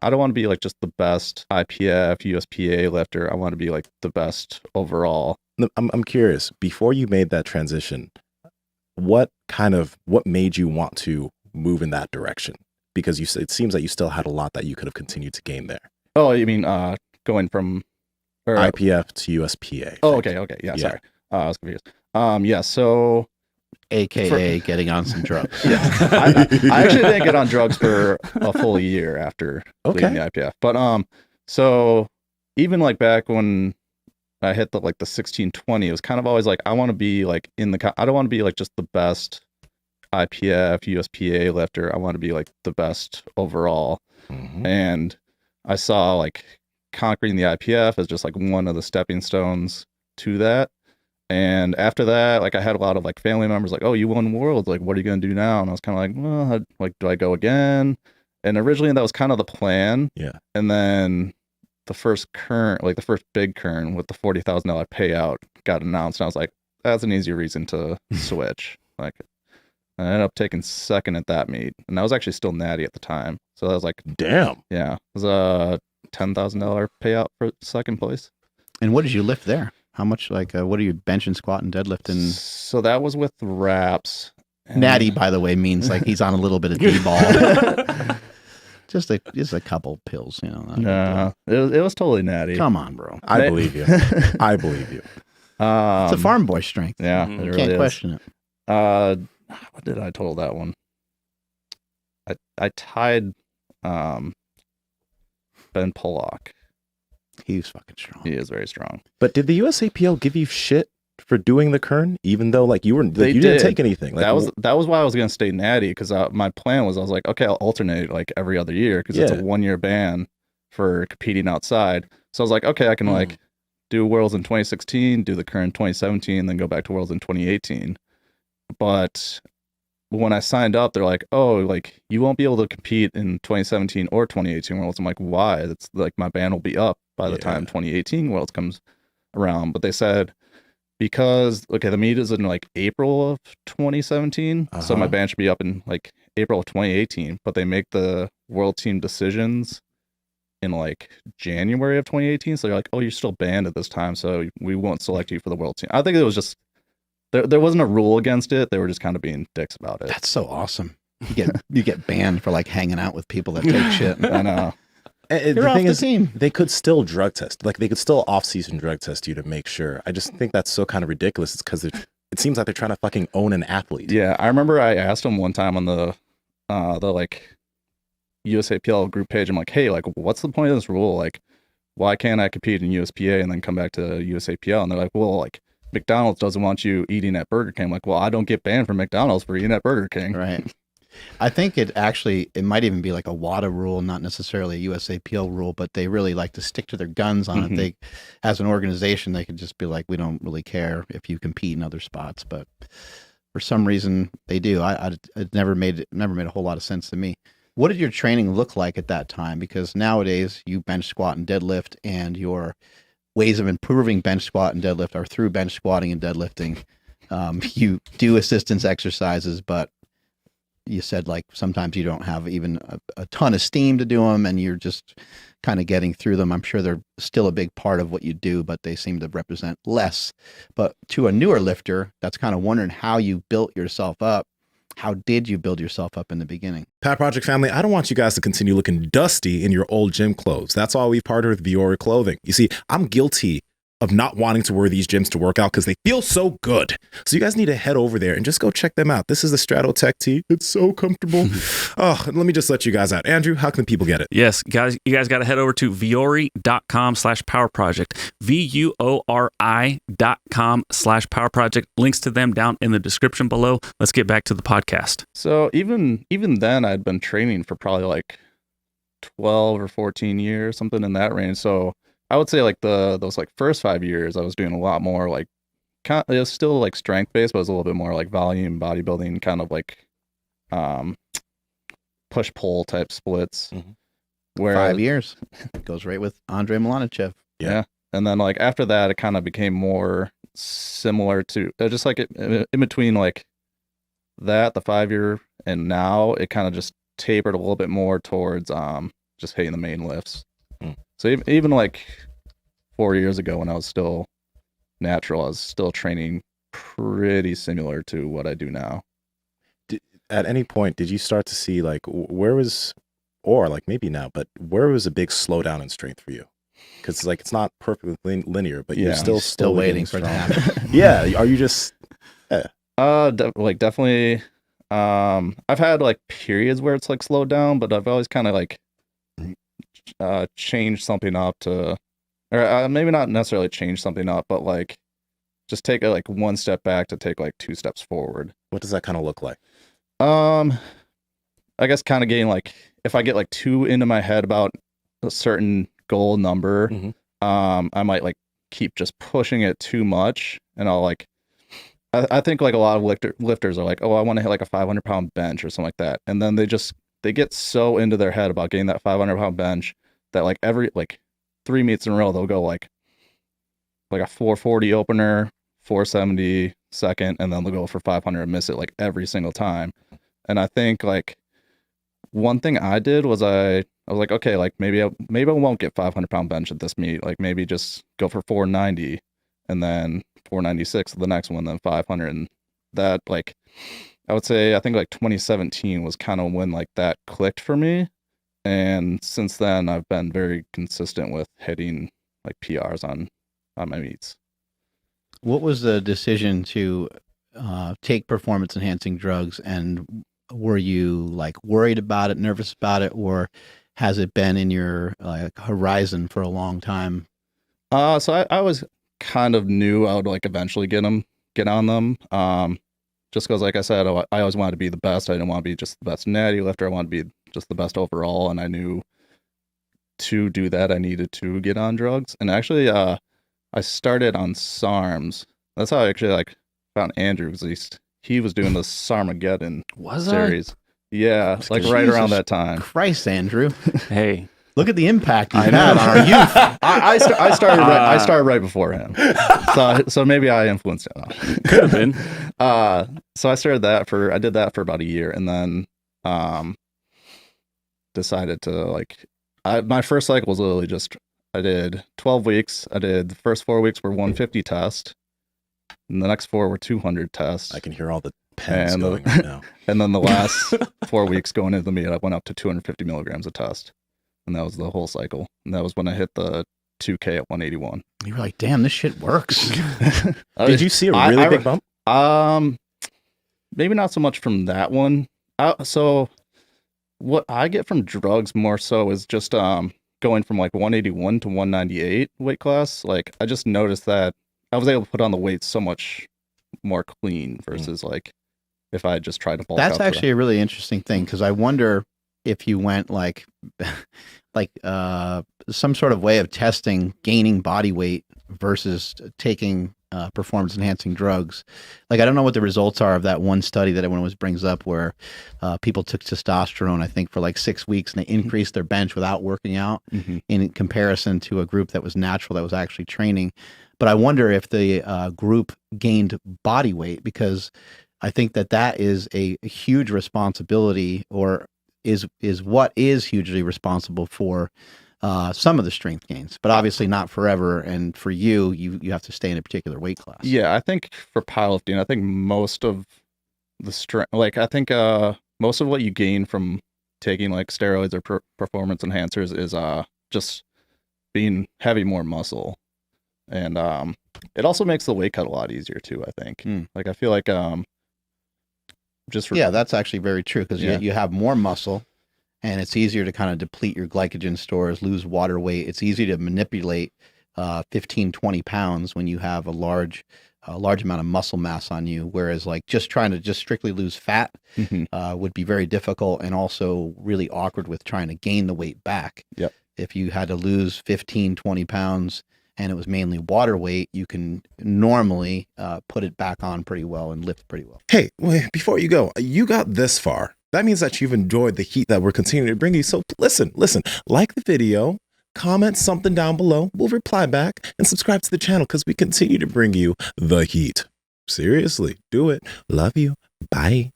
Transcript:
I don't want to be like just the best IPF, USPA lifter. I want to be like the best overall. I'm curious, before you made that transition, what made you want to move in that direction? Because it seems like you still had a lot that you could have continued to gain there. Oh, you mean going from IPF to USPA? Oh, okay. Yeah, sorry. I was confused. Yeah, so AKA getting on some drugs. Yeah. I actually didn't get on drugs for a full year after leaving the IPF. But so even like back when I hit the 1620, it was kind of always like I want to be like I don't want to be like just the best IPF, USPA lifter. I want to be like the best overall. Mm-hmm. And I saw like conquering the IPF as just like one of the stepping stones to that. And after that, like I had a lot of like family members like, oh, you won worlds. Like, what are you going to do now? And I was kind of like, well, like, do I go again? And originally that was kind of the plan. Yeah. And then the first big Kern with the $40,000 payout got announced. And I was like, that's an easy reason to switch. Like, I ended up taking second at that meet. And I was actually still natty at the time. So that was like, damn. Yeah. It was a $10,000 payout for second place. And what did you lift there? How much, what are you bench and squat and deadlift? And so that was with wraps. Natty, by the way, means like he's on a little bit of D-ball. just a couple pills, you know. No, it was totally natty. Come on, bro. I believe you. I believe you. It's a farm boy strength. Yeah, it really can't question it. What did I total that one? I tied Ben Pollock. He's fucking strong. He is very strong. But did the USAPL give you shit for doing the Kern, even though like you didn't take anything? Like, that was why I was gonna stay natty, because my plan was I was like, okay, I'll alternate like every other year because it's a 1-year ban for competing outside. So I was like, okay, I can like do Worlds in 2016, do the Kern in 2017, then go back to Worlds in 2018. But when I signed up, they're like, oh, like you won't be able to compete in 2017 or 2018 Worlds. I'm like, why? That's like my ban will be up by the time 2018 Worlds comes around. But they said, because, okay, the meet is in like April of 2017. So my ban should be up in like April of 2018. But they make the world team decisions in like January of 2018. So they're like, oh, you're still banned at this time. So we won't select you for the world team. I think it was just, there wasn't a rule against it. They were just kind of being dicks about it. That's so awesome. You get banned for like hanging out with people that take shit. I know. You're off the team. They could still drug test. Like they could still off-season drug test you to make sure. I just think that's so kind of ridiculous. It's because it seems like they're trying to fucking own an athlete. Yeah, I remember I asked them one time on the like USAPL group page. I'm like, hey, like, what's the point of this rule? Like, why can't I compete in USPA and then come back to USAPL? And they're like, well, like McDonald's doesn't want you eating at Burger King. I'm like, well, I don't get banned from McDonald's for eating at Burger King. Right. I think it might even be like a WADA rule, not necessarily a USAPL rule, but they really like to stick to their guns on it. They, as an organization, they could just be like, we don't really care if you compete in other spots, but for some reason they do. It never made a whole lot of sense to me. What did your training look like at that time? Because nowadays you bench squat and deadlift, and your ways of improving bench squat and deadlift are through bench squatting and deadlifting. You do assistance exercises, but you said like sometimes you don't have even a ton of steam to do them, and you're just kind of getting through them. I'm sure they're still a big part of what you do, but they seem to represent less. But to a newer lifter that's kind of wondering how you built yourself up, how did you build yourself up in the beginning? Pat Project family, I don't want you guys to continue looking dusty in your old gym clothes. That's why we've partnered with Viore Clothing. You see, I'm guilty of not wanting to wear these gyms to work out because they feel so good. So you guys need to head over there and just go check them out. This is the Stratotech tee. It's so comfortable. Oh, and let me just let you guys out. Andrew, how can people get it? Yes, guys, you guys got to head over to viori.com/powerproject. VUORI.com/powerproject. Links to them down in the description below. Let's get back to the podcast. So even then, I'd been training for probably like 12 or 14 years, something in that range. So I would say like those like first 5 years, I was doing a lot more like, it was still like strength based, but it was a little bit more like volume bodybuilding, kind of like push pull type splits. Where 5 years goes right with Andrei Milanichev. Yeah. And then like after that, it kind of became more similar to just like in between like that, the 5 year, and now it kind of just tapered a little bit more towards just hitting the main lifts. So even like 4 years ago when I was still natural, I was still training pretty similar to what I do now. At any point, did you start to see like where was, or like maybe now, but where was a big slowdown in strength for you? Because like it's not perfectly linear, but you're still waiting for it to happen. Yeah, are you just? Like definitely. I've had like periods where it's like slowed down, but I've always kind of like changed something up to, or maybe not necessarily change something up, but like just take it like one step back to take like 2 steps forward. What does that kind of look like? I guess kind of getting like, if I get like too into my head about a certain goal number, I might like keep just pushing it too much, and I'll like, I think like a lot of lifters are like, oh, I want to hit like a 500-pound bench or something like that, and then they get so into their head about getting that 500-pound bench that like every like 3 meets in a row they'll go like a 440 opener, 470 second, and then they'll go for 500 and miss it like every single time. And I think like one thing I did was I was like, okay, like maybe I won't get 500-pound bench at this meet. Like maybe just go for 490 and then 496 the next one, then 500. And that like, I would say, I think like 2017 was kind of when like that clicked for me. And since then I've been very consistent with hitting like PRs on my meets. What was the decision to take performance enhancing drugs, and were you like worried about it, nervous about it, or has it been in your horizon for a long time? So I was kind of knew I would like eventually get on them. Just because, like I said, I always wanted to be the best. I didn't want to be just the best natty lifter. I wanted to be just the best overall, and I knew to do that I needed to get on drugs. And actually, I started on SARMs. That's how I actually like found Andrew, because he was doing the Sarmageddon series. Yeah, like right around that time. Christ, Andrew. Hey, look at the impact you had on our youth. I started right before him, so maybe I influenced him. Could have been. So I did that for about a year, and then decided to like, my first cycle was literally just, I did 12 weeks. I did the first 4 weeks were 150 test, and the next 4 were 200 tests. I can hear all the pens going right now. And then the last 4 weeks going into the meet, I went up to 250 milligrams of test, and that was the whole cycle. And that was when I hit the 2K at 181. You were like, "Damn, this shit works." Did you see a really big bump? Maybe not so much from that one. So what I get from drugs more so is just going from like 181 to 198 weight class. Like I just noticed that I was able to put on the weight so much more clean versus like if I just tried to bulk That's up actually a really interesting thing, because I wonder if you went like some sort of way of testing gaining body weight versus taking performance enhancing drugs. Like I don't know what the results are of that one study that everyone always brings up where people took testosterone, I think, for like 6 weeks, and they increased their bench without working out in comparison to a group that was natural, that was actually training. But I wonder if the group gained body weight, because I think that is a huge responsibility, or is what is hugely responsible for some of the strength gains, but obviously not forever. And for you have to stay in a particular weight class. Yeah, I think for powerlifting, I think most of the strength, like I think most of what you gain from taking like steroids or performance enhancers is just having more muscle. And it also makes the weight cut a lot easier too, I think. Like I feel like that's actually very true, because you have more muscle, and it's easier to kind of deplete your glycogen stores, lose water weight. It's easy to manipulate 15, 20 pounds when you have a large amount of muscle mass on you, whereas like just trying to just strictly lose fat would be very difficult, and also really awkward with trying to gain the weight back. Yep. If you had to lose 15, 20 pounds and it was mainly water weight, you can normally put it back on pretty well and lift pretty well. Hey, before you go, you got this far. That means that you've enjoyed the heat that we're continuing to bring you. So listen, like the video, comment something down below. We'll reply back, and subscribe to the channel, because we continue to bring you the heat. Seriously, do it. Love you. Bye.